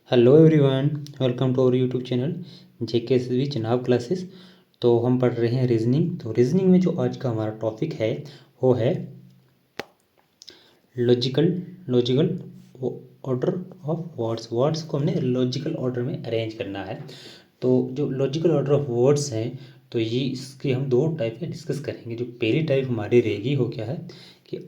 Hello everyone, welcome to our YouTube channel JKSV Chenab classes. तो हम पढ़ रहे हैं रीजनिंग। तो रीजनिंग में जो आज का हमारा टॉपिक है वो है logical order of words. Words को हमने लॉजिकल ऑर्डर में अरेंज करना है। तो जो लॉजिकल ऑर्डर ऑफ वर्ड्स हैं तो ये इसके हम दो टाइप में डिस्कस करेंगे। जो पहली टाइप हमारी रहेगी वो क्या है कि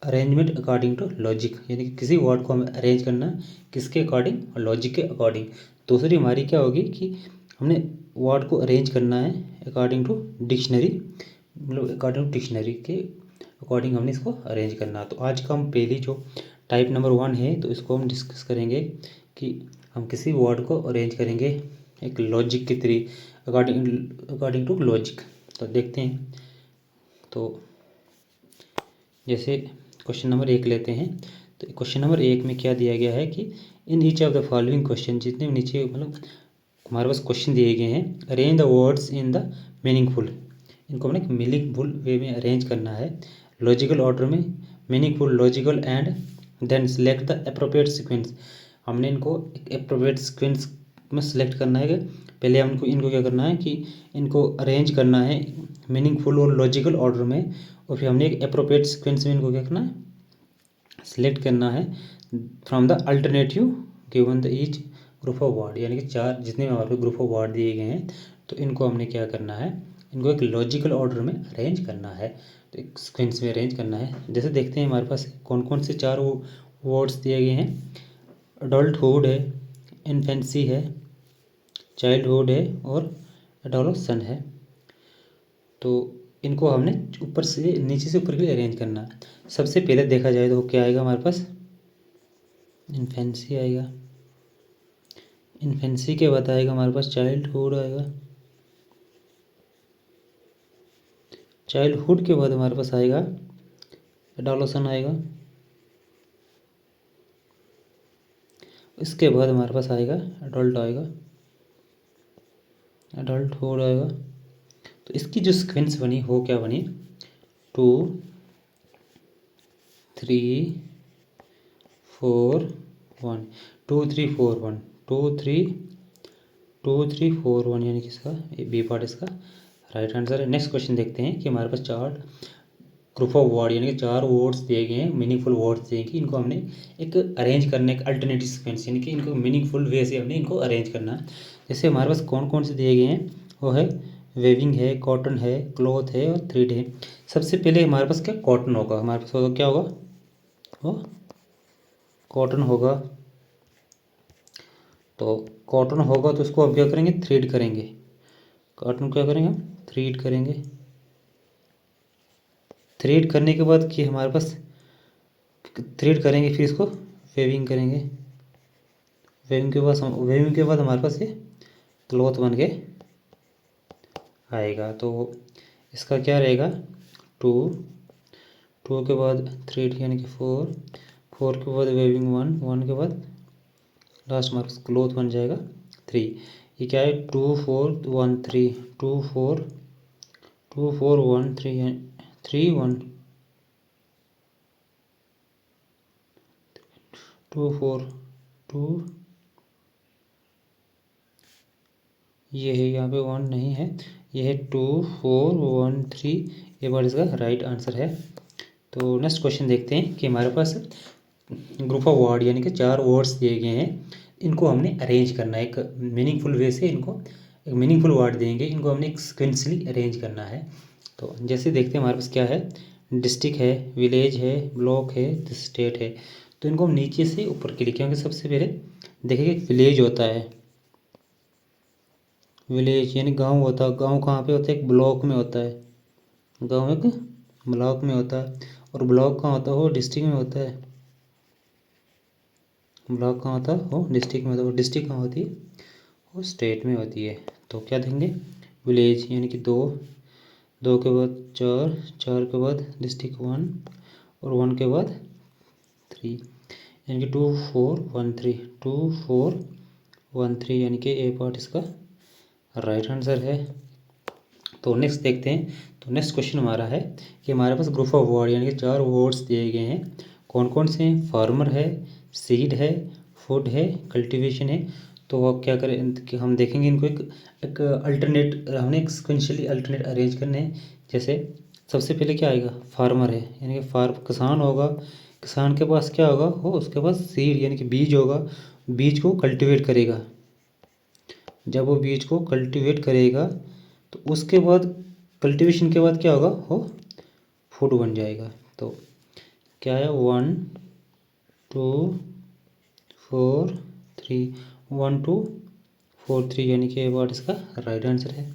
अरेंजमेंट अकॉर्डिंग टू लॉजिक, यानी कि किसी वर्ड को हमें अरेंज करना किसके अकॉर्डिंग, लॉजिक के अकॉर्डिंग। दूसरी हमारी क्या होगी कि हमने वर्ड को अरेंज करना है अकॉर्डिंग टू डिक्शनरी, मतलब अकॉर्डिंग टू डिक्शनरी के अकॉर्डिंग हमने इसको अरेंज करना। तो आज का हम पहली जो टाइप नंबर 1 है तो इसको हम डिस्कस करेंगे कि हम किसी वर्ड को अरेंज करेंगे एक लॉजिक के तरी अकॉर्डिंग टू लॉजिक। तो देखते हैं। तो जैसे क्वेश्चन नंबर 1 लेते हैं। तो क्वेश्चन नंबर 1 में क्या दिया गया है कि in each of the following question, जितने नीचे मतलब हमारे पास क्वेश्चन दिए गए हैं, arrange the words in the meaningful. इनको हमने मीनिंगफुल वे में अरेंज करना है, लॉजिकल ऑर्डर में, meaningful, logical and then select the appropriate sequence. हमने इनको एक अप्रोप्रिएट सीक्वेंस में सिलेक्ट करना है। पहले हमको इनको क्या करना है कि इनको अरेंज करना है मीनिंगफुल और लॉजिकल ऑर्डर में, और फिर हमने एक अप्रोप्रिएट सीक्वेंस में इनको क्या करना है, सिलेक्ट करना है from the alternative given the each group of word. यानी कि चार जितने हमारे को ग्रुप ऑफ वर्ड दिए गए हैं तो इनको हमने क्या करना है, इनको एक लॉजिकल ऑर्डर में अरेंज करना है, तो एक सीक्वेंस में अरेंज करना है। जैसे देखते हैं हमारे पास कौन कौन से चार वर्ड्स दिए गए हैं। अडल्टहुड है, इन्फेंसी है, चाइल्डहुड है और एडोलसेंस है। तो इनको हमने ऊपर से नीचे से ऊपर के लिए अरेंज करना है। सबसे पहले देखा जाए तो क्या आएगा हमारे पास, इन्फेंसी आएगा। इन्फेंसी के बाद आएगा हमारे पास चाइल्डहुड आएगा। चाइल्डहुड के बाद हमारे पास आएगा एडोलसेंस आएगा। इसके बाद हमारे पास आएगा एडल्ट आएगा, एडल्टहुड आएगा। तो इसकी जो सीक्वेंस बनी हो क्या बनी, 2 3 4 1, 2 3 4 1, 2 3 2 3 4 1, यानी कि इसका बी पार्ट इसका राइट आंसर है। नेक्स्ट क्वेश्चन देखते हैं कि हमारे पास चार ग्रुप ऑफ वर्ड यानी कि चार वर्ड्स दिए गए हैं, मीनिंगफुल वर्ड्स दिए गए, इनको हमने एक अरेंज करने का अल्टरनेटिव सीक्वेंस, यानी कि इनको मीनिंगफुल वे से हमने इनको अरेंज करना है। जैसे हमारे पास कौन कौन से दिए गए हैं, वो है वेविंग है, कॉटन है, क्लॉथ है और थ्रेड है। सबसे पहले हमारे पास क्या, कॉटन होगा। हमारे पास होगा क्या होगा, वो कॉटन होगा। तो कॉटन होगा तो इसको हम क्या करेंगे, थ्रेड करेंगे। कॉटन को क्या करेंगे हम, थ्रेड करेंगे। थ्रेड करने के बाद कि हमारे पास थ्रेड करेंगे, फिर इसको वेविंग करेंगे। वेविंग के बाद हमारे पास ये क्लॉथ बन के आएगा। तो इसका क्या रहेगा, 2 2 के बाद थ्रेड यानी कि 4 4 के बाद वेविंग 1 1 के बाद लास्ट हमारे पास क्लॉथ बन जाएगा 3। ये क्या है, 2 4 1 3, 2 4 1 3 3 1, 2 4 2, ये है यहाँ पे 1 नहीं है, ये है 2 4 1 3, ये वर्ड इसका राइट आंसर है। तो नेक्स्ट क्वेश्चन देखते हैं कि हमारे पास ग्रुप ऑफ वर्ड यानी कि चार वर्ड्स दिए गए हैं, इनको हमने अरेंज करना है एक मीनिंगफुल वे से। इनको एक मीनिंगफुल वर्ड देंगे, इनको हमने एक सिक्वेंसली अरेंज करना है। तो जैसे देखते हैं हमारे पास क्या है, डिस्ट्रिक्ट है, विलेज है, ब्लॉक है, स्टेट है। तो इनको हम नीचे से ऊपर के लिखेंगे। सबसे पहले देखेंगे विलेज होता है, विलेज यानी गांव होता है। गांव कहाँ पे होता है, एक ब्लॉक में होता है। गांव एक ब्लॉक में होता है। और ब्लॉक कहाँ होता है, वो डिस्ट्रिक्ट में होता है। ब्लॉक कहाँ होता है, वो डिस्ट्रिक्ट में होता है। और डिस्ट्रिक्ट कहाँ होती है, वो स्टेट में होती है। तो क्या देंगे, विलेज यानी कि 2 2 के बाद 4 4 के बाद डिस्ट्रिक्ट 1 और 1 के बाद 3, यानी कि 2 4 1 3, 2 4 1 3, यानी कि ए पार्ट इसका राइट आंसर है। तो नेक्स्ट देखते हैं। तो नेक्स्ट क्वेश्चन हमारा है कि हमारे पास ग्रुप ऑफ वर्ड यानी कि चार वर्ड्स दिए गए हैं। कौन कौन से हैं, फार्मर है, सीड है, फूड है, कल्टीवेशन है। तो अब क्या करें कि हम देखेंगे इनको एक अल्टरनेट, हमने एक सिक्वेंशियली अल्टरनेट अरेंज करने हैं। जैसे सबसे पहले क्या आएगा, फार्मर है, यानी कि किसान होगा। किसान के पास क्या होगा, हो उसके पास सीड यानी कि बीज होगा। बीज को कल्टीवेट करेगा। जब वो बीज को कल्टीवेट करेगा तो उसके बाद कल्टीवेशन के बाद क्या होगा, वो फूड बन जाएगा। तो क्या है, 1 2 4 3, 1 2 4 3 यानी कि व्हाट इसका राइट आंसर है।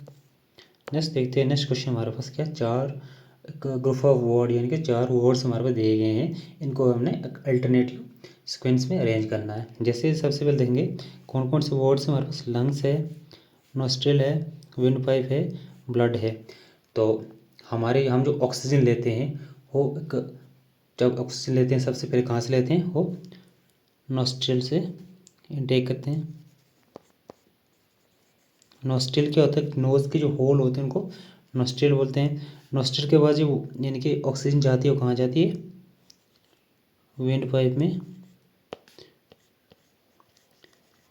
नेक्स्ट देखते हैं, नेक्स्ट क्वेश्चन हमारे पास क्या, चार ग्रुप ऑफ वर्ड यानी कि चार वर्ड्स हमारे पास दिए गए हैं। इनको हमने अल्टरनेटिव सीक्वेंस में अरेंज करना है। जैसे सबसे पहले देखेंगे कौन कौन से वर्ड्स हमारे पास, लंग्स है, नोस्ट्रिल है, विंड पाइप है, ब्लड है। तो हम जो ऑक्सीजन लेते हैं वो जब ऑक्सीजन लेते हैं सबसे पहले कहाँ से लेते हैं, वो नोस्ट्रिल से इनटेक करते हैं। नोस्ट्रिल क्या होता है, नोज़ के जो होल होते हैं उनको नोस्ट्रिल बोलते हैं। नोस्ट्रिल के बाद जो यानी कि ऑक्सीजन जाती है वो कहाँ जाती है, विंड पाइप में।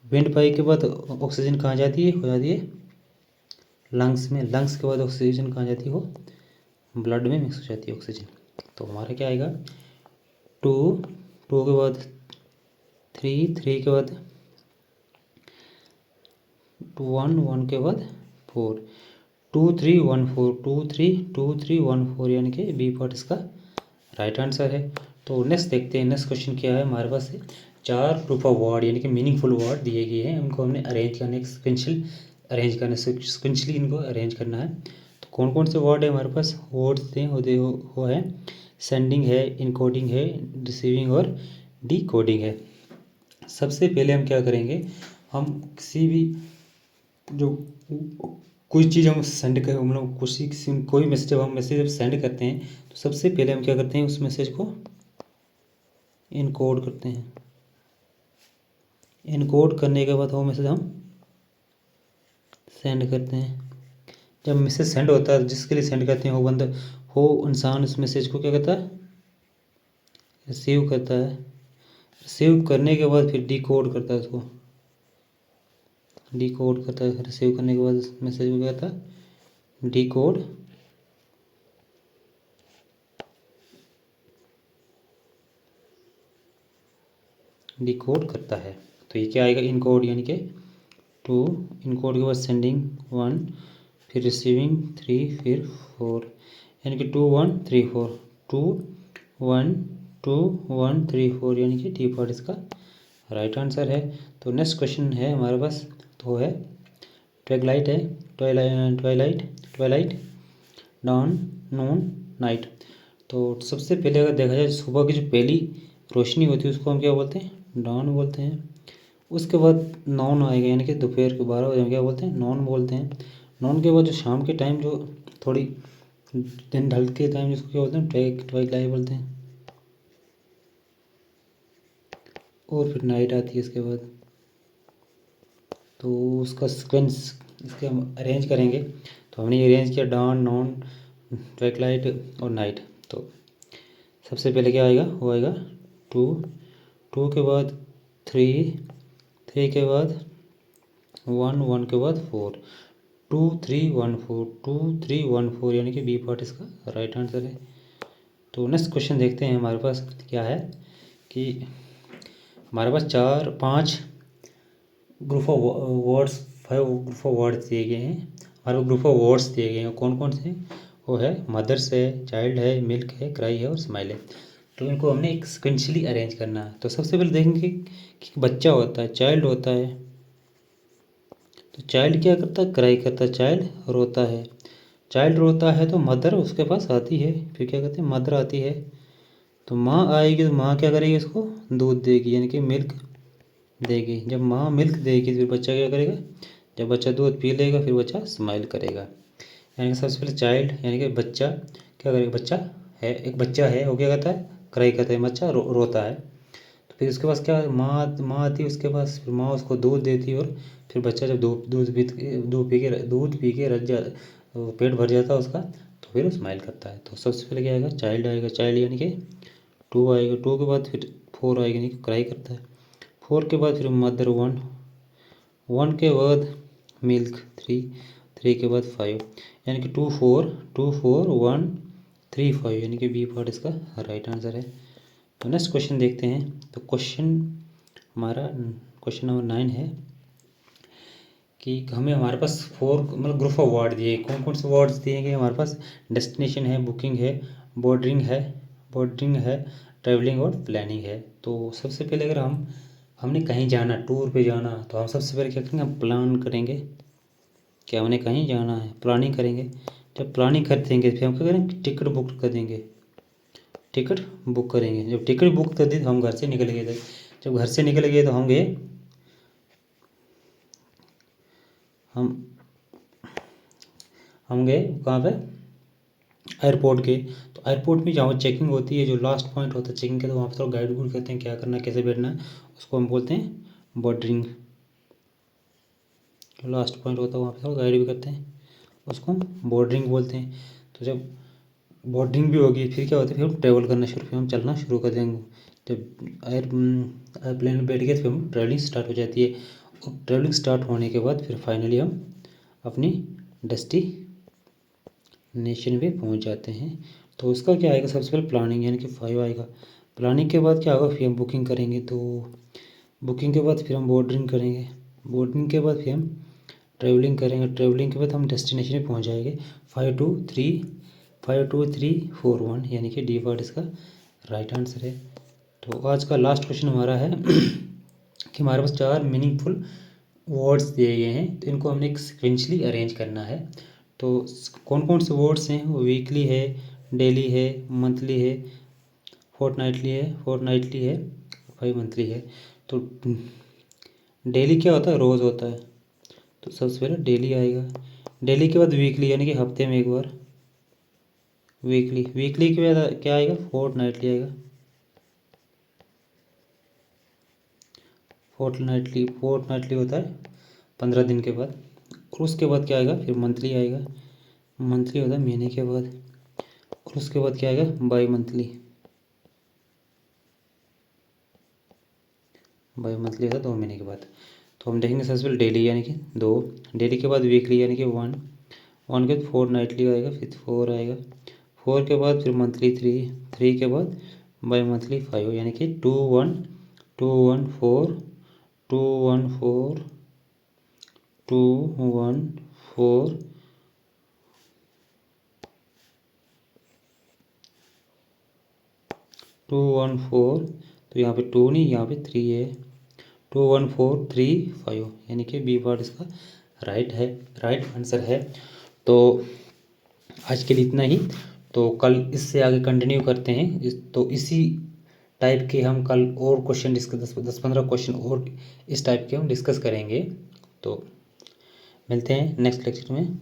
विंड पाइप के बाद ऑक्सीजन कहाँ जाती है, हो जाती है लंग्स में। लंग्स के बाद ऑक्सीजन कहाँ जाती है, वो ब्लड में मिक्स हो जाती है ऑक्सीजन। तो हमारा क्या आएगा, 2 2 के बाद 3 3 के बाद 1 1 के बाद 4 2 3 1 4 2 3 2 3 1 4 यानी कि बी पार्ट इसका राइट आंसर है। तो नेक्स्ट देखते हैं, नेक्स्ट क्वेश्चन क्या है हमारे पास है, चार ग्रुप ऑफ वर्ड यानी कि मीनिंगफुल वर्ड दिए गए हैं। उनको हमने अरेंज करना है, सिक्वेंशली इनको अरेंज करना है। तो कौन कौन से वर्ड है हमारे पास, वर्ड्स थे वो है सेंडिंग है, इनकोडिंग है, रिसीविंग और डिकोडिंग है। सबसे पहले हम क्या करेंगे, हम किसी भी जो कोई चीज़ हम सेंड कर, मतलब किसी कोई मैसेज जब हम मैसेज सेंड करते हैं तो सबसे पहले हम क्या करते हैं, उस मैसेज को इनकोड करते हैं। इनकोड करने के बाद वो मैसेज हम सेंड करते हैं। जब मैसेज सेंड होता है, जिसके लिए सेंड करते हैं वो बंदा, वो इंसान उस मैसेज को क्या करता है, रिसीव करता है। रिसीव करने के बाद फिर डिकोड करता है उसको, डिकोड करता है। रिसीव करने के बाद मैसेज को क्या करता है, डिकोड करता है। तो ये क्या आएगा, इनकोड यानी कि 2, इनकोड के बाद सेंडिंग 1, फिर रिसीविंग 3, फिर 4 यानी कि 2 1 3 4 2 1 2 1 3 4 यानी कि डी पार्ट इसका राइट आंसर है। तो नेक्स्ट क्वेश्चन है हमारे पास, तो है ट्वेगलाइट है, ट्वाइलाइट डॉन नून नाइट। तो सबसे पहले अगर देखा जाए, सुबह की जो पहली रोशनी होती है उसको हम क्या बोलते हैं, डॉन बोलते हैं। उसके बाद नॉन आएगा यानी कि दोपहर के 12 बजे हम क्या बोलते हैं, नॉन बोलते हैं। नॉन के बाद जो शाम के टाइम जो थोड़ी दिन ढल के टाइम जिसको क्या बोलते हैं, ट्वाइलाइट बोलते हैं। और फिर नाइट आती है इसके बाद। तो उसका सीक्वेंस इसके हम अरेंज करेंगे। तो हमने अरेंज किया डॉन, नॉन, ट्वाइलाइट और नाइट। तो सबसे पहले क्या आएगा, वो आएगा 2 2 के बाद 3 3 के बाद 1 1 के बाद 4 2 3 1 4 2 3 1 4 यानी कि बी पार्ट इसका राइट आंसर है। तो नेक्स्ट क्वेश्चन देखते हैं हमारे पास क्या है, कि हमारे पास 5 group of words, 5 group of words दिए गए हैं। हमारे पास ग्रुप ऑफ वर्ड्स दिए गए हैं, कौन कौन से, वो है मदर्स है, चाइल्ड है, मिल्क है, क्राई है और स्माइल है। तो इनको हमने एक सिक्वेंशली अरेंज करना है। तो सबसे पहले देखेंगे कि बच्चा होता है, चाइल्ड होता है। तो चाइल्ड क्या करता है, क्राई करता है, चाइल्ड रोता है। चाइल्ड रोता है तो मदर उसके पास आती है, फिर क्या कहते हैं, मदर आती है। तो माँ आएगी तो माँ क्या करेगी, उसको दूध देगी यानी कि मिल्क देगी। जब माँ मिल्क देगी तो फिर बच्चा क्या करेगा, जब बच्चा दूध पी लेगा फिर बच्चा स्माइल करेगा। यानी कि सबसे पहले चाइल्ड यानी कि बच्चा क्या करेगा, बच्चा है, एक बच्चा है, वो क्या करता है, क्राई करता है, बच्चा रोता है। तो फिर उसके पास क्या, माँ आती है उसके पास, फिर माँ उसको दूध देती है। और फिर बच्चा जब दूध पी के पेट भर जाता है उसका, तो फिर वो स्माइल करता है। तो सबसे पहले क्या आएगा, चाइल्ड आएगा, चाइल्ड यानी कि 2 आएगा, 2 के बाद फिर 4 आएगा यानी कि क्राई करता है। 4 के बाद फिर मदर 1, 1 के बाद मिल्क 3, 3 के बाद 5, यानी कि 2 4 2 4 1 3 5, यानी कि बी पार्ट इसका राइट आंसर है। तो नेक्स्ट क्वेश्चन देखते हैं। तो हमारा क्वेश्चन नंबर 9 है कि हमें हमारे पास 4 मतलब ग्रुप ऑफ वर्ड दिए। कौन कौन से वर्ड्स दिए गए हमारे पास? डेस्टिनेशन है, बुकिंग है, बोर्डिंग है, ट्रैवलिंग और प्लानिंग है। तो सबसे पहले अगर हमने कहीं जाना, टूर पे जाना, तो हम सबसे पहले क्या करेंगे? हम प्लान करेंगे कि हमने कहीं जाना है, प्लानिंग करेंगे। जब प्लानिंग कर देंगे फिर हम क्या करेंगे? टिकट बुक कर देंगे, टिकट बुक करेंगे। जब टिकट बुक कर दी तो हम घर से निकल गए थे। जब घर से निकल गए तो हम गए कहाँ पे? एयरपोर्ट के। तो एयरपोर्ट में जहाँ चेकिंग होती है, जो लास्ट पॉइंट होता है चेकिंग का, तो वहाँ पर थोड़ा गाइड वूड करते हैं क्या करना है, कैसे बैठना है, उसको हम बोलते हैं बॉर्डरिंग। जो लास्ट पॉइंट होता है वहाँ पर थोड़ा गाइड भी करते हैं, उसको हम बॉर्डरिंग बोलते हैं। तो जब बॉर्डरिंग भी होगी फिर क्या होता है? फिर हम ट्रैवल करना शुरू, फिर हम चलना शुरू कर देंगे। जब एयरप्लेन में बैठ गए फिर हम ट्रैवलिंग स्टार्ट हो जाती है। और ट्रैवलिंग स्टार्ट होने के बाद फिर फाइनली हम अपनी डेस्टिनेशन पे पहुंच जाते हैं। तो उसका क्या आएगा? सबसे पहले प्लानिंग, यानी कि 5 आएगा। प्लानिंग के बाद क्या होगा? फिर हम बुकिंग करेंगे। तो बुकिंग के बाद फिर हम बोर्डिंग करेंगे, बोर्डिंग के बाद फिर हम ट्रैवलिंग करेंगे, ट्रैवलिंग के बाद हम डेस्टिनेशन पे पहुंच जाएंगे। 5 2 3 4 1, यानी कि डी पार्ट इसका राइट आंसर है। तो आज का लास्ट क्वेश्चन हमारा है कि हमारे पास 4 मीनिंगफुल वर्ड्स दिए गए हैं, तो इनको हमने सिक्वेंशली अरेंज करना है। तो कौन कौन से वर्ड्स हैं? वो वीकली है, डेली है, मंथली है, फोर्टनाइटली है, 5 मंथली है। तो डेली क्या होता है? रोज़ होता है। तो सबसे पहले डेली आएगा। डेली के बाद वीकली, यानी कि हफ्ते में एक बार वीकली के बाद क्या आएगा? फोर्टनाइटली आएगा। फोर्टनाइटली होता है 15 दिन के बाद। और उसके बाद क्या आएगा? फिर मंथली आएगा। मंथली होता है महीने के बाद। और उसके बाद क्या आएगा? बाई मंथली होता है 2 महीने के बाद। तो हम देखेंगे सबसे पहले डेली, यानी कि 2, डेली के बाद वीकली यानी कि 1, 1 के बाद फोर्टनाइटली आएगा, फिर 4 आएगा, 4 के बाद फिर मंथली 3, 3 के बाद बाई मंथली 5, यानी कि 2 1 2 1 4 2 1 4 2 1 4 2 1 4। तो यहाँ पे 2 नहीं, यहाँ पे 3 है। 2 1 4 3 5, यानी कि बी पार्ट इसका राइट आंसर है। तो आज के लिए इतना ही। तो कल इससे आगे कंटिन्यू करते हैं। तो इसी टाइप के हम कल और क्वेश्चन डिस्कस 10-15 क्वेश्चन और इस टाइप के हम डिस्कस करेंगे। तो मिलते हैं नेक्स्ट लेक्चर में।